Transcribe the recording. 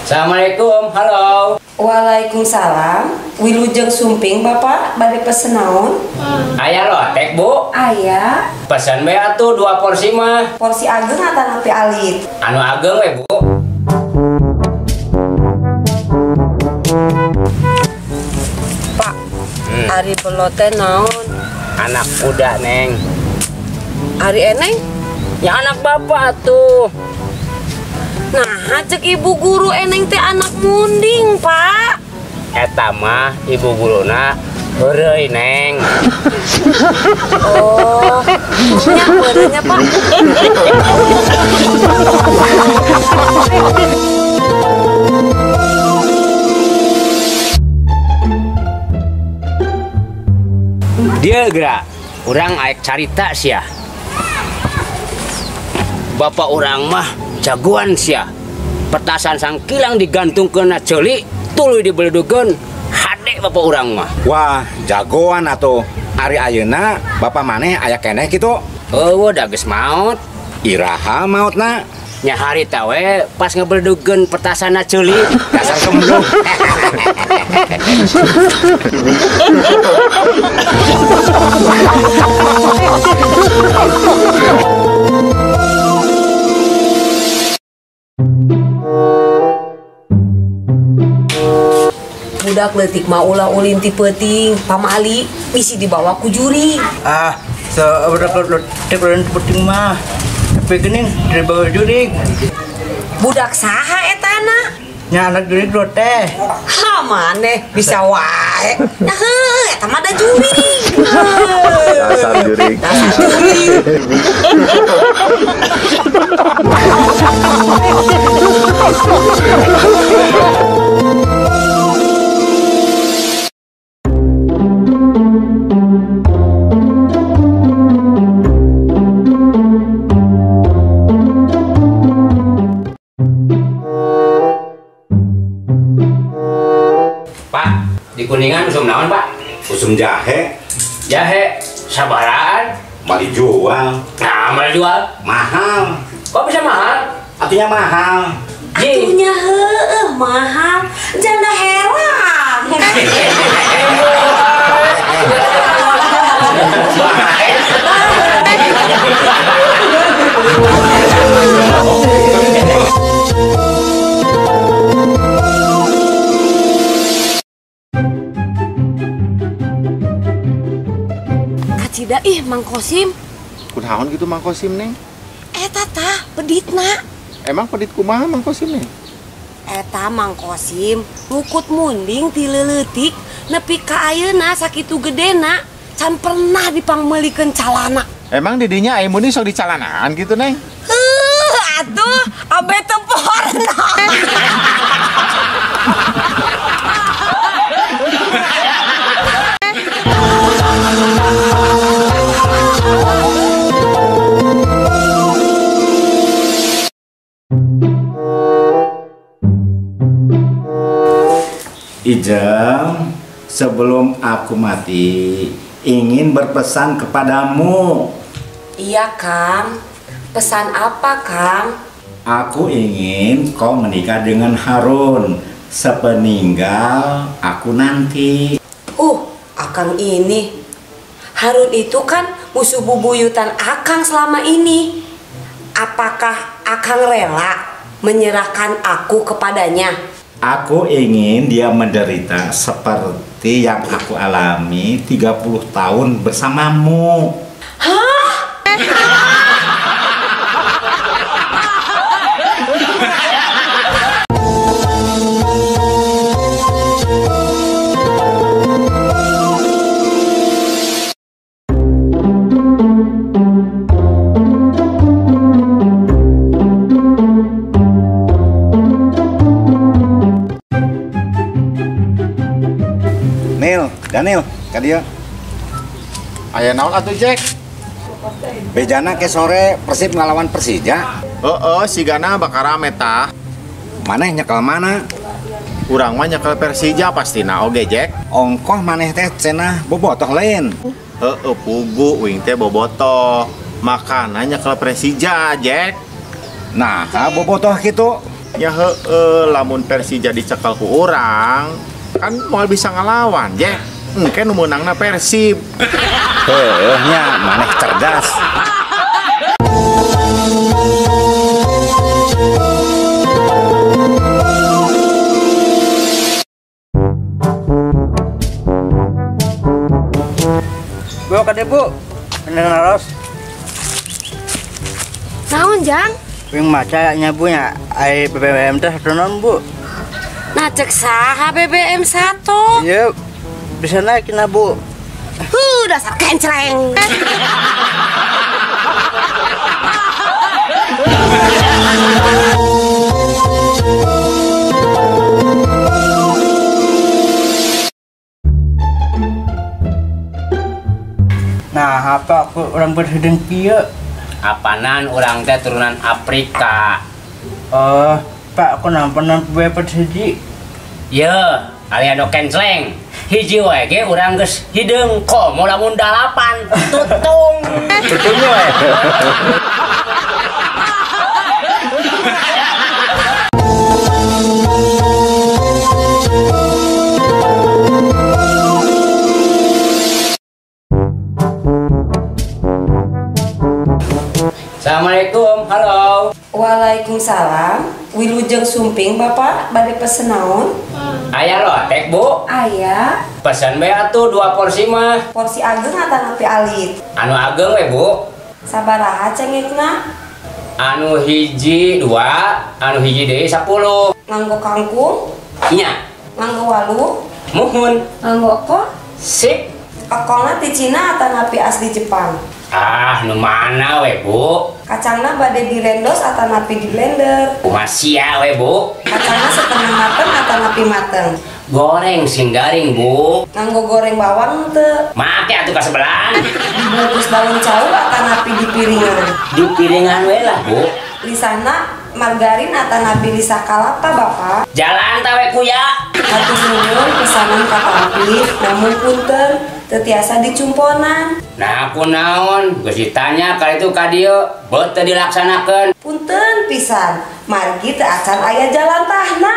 Assalamualaikum, halo. Waalaikumsalam. Wilujeng sumping Bapak, bade pesen naon? Aya lotek, Bu. Aya. Pesan we atuh 2 porsi mah. Porsi ageng atau napi alit? Anu ageng we, Bu. Pak, Ari belote naon? Anak muda, Neng. Ari eneng? Ya anak bapak tuh. Nah, cek ibu guru eneng teh anak munding, Pak. Eta mah ibu guruna heureuy, Neng. Oh, nya beureunya, Pak. Dia gerak, urang aek carita sia. Bapak urang mah jagoan sia. Petasan sangkilang digantungkeun ceuli, tuluy dibeledugeun. Hade bapak urang mah. Wah, jagoan atuh. Ari ayeuna bapak maneh aya keneh kitu. Eueuh da geus maot. Iraha maotna. Nya harita we pas ngebeledugeun petasanna ceuli. Dasar gemblung. Budak leutik mah ulah ulin ti peuting, pamali bisi dibawa ku juri. Seberapa penting mah tapi geuning dari bawah juri. Budak saha etana? Nya anak juri do teh. Ha maneh bisa wae. Nah, eta mah da juri. Dasar juri. Dasar juri. Pak, di Kuningan usum naon, Pak? Usum jahe, Jahe sabaraan. mau dijual. Nah, mau jual. Mahal. Kok bisa mahal? Atunya mahal. Atunya heueuh mahal. Janda heran. Kacida ih Mang Kosim. Kunaon gitu Mang Kosim neng? Eta tah peditna. Emang pedit kumaha Mang Kosim neng? Eta Mang Kosim ngukut munding ti leuletik nepi ka ayeuna sakitu gedena can pernah dipangmeulikeun calana. Emang didinya aya muni sok dicalanaan gitu neng? Atuh abe teu porna. Ijeng, sebelum aku mati, ingin berpesan kepadamu. Iya Kang. Pesan apa Kang? Aku ingin kau menikah dengan Harun sepeninggal aku nanti. Akang ini. Harun itu kan musuh bubuyutan Akang selama ini. Apakah Akang rela menyerahkan aku kepadanya? Aku ingin dia menderita seperti yang aku alami 30 tahun bersamamu. Hah? Daniel, ka dia. Aya naon atuh Jack? Bejana ke sore Persib ngalawan Persija. Sigana bakal rame tah. Maneh nyekel mana? Urang mah nyekel Persija pastina oge Jack. Ongkoh maneh teh cenah bobotoh lain. Pugu wing teh bobotoh. Makana nyekel Persija Jack. Nah, bobotoh gitu Ya lamun Persija dicekal ku orang kan mau bisa ngelawan, Jack. Engke nu meunangna Persib. Nya maneh cerdas. Bu, kade Bu. Bener naros. Naon Jang? Yang macanya Bu nya ai BBM teh non Bu. Nah cek saha BBM 1. Iya. Bisa naik na Bu. Dasar kencreng. Nah, apa aku orang berhidung kieu? Apanan orang teh turunan Afrika. Pak, aku nampan bebet hiji. Ye, aya anu kenceleng. Hiji wae ge urang geus hideung komo lamun 8 tutung. Betulnya wae. Assalamualaikum, halo. Waalaikumsalam. Wilujeng Sumping Bapak bade pesen naon? Aya lotek, Bu. Aya Pesan bae atuh 2 porsi mah. porsi ageng atau nepi alit? Anu ageng we, Bu. Sabaraha cengekna? Anu hiji 2, anu hiji deui 10. Nganggo kangkung? Nya, Nganggo walu? muhun. Nganggo kok? Sip. Akongna ti Cina atau napi asli Jepang? Ah, nu mana we, Bu? Kacangna bade direndos atau napi di blender? Kumaha sia we, Bu? Kacangna setengah mateng atau napi mateng? Goreng sing garing, Bu. Nganggo goreng bawang teu? Make atuh ka sebelah. Dibungkus daun caur atau napi di piringan? Di piringan we lah, Bu. Lisana margarin atau napi lisah kalapa Bapak? Jalan ta we kuya. Hatur nuhun pesanan katampih, namun punten tetiasa dicumponan. Nah, aku naon? Geus ditanya kali itu ka dieu, beut teu dilaksanakeun. Punten pisan, margi teu acan aya jalan tahna.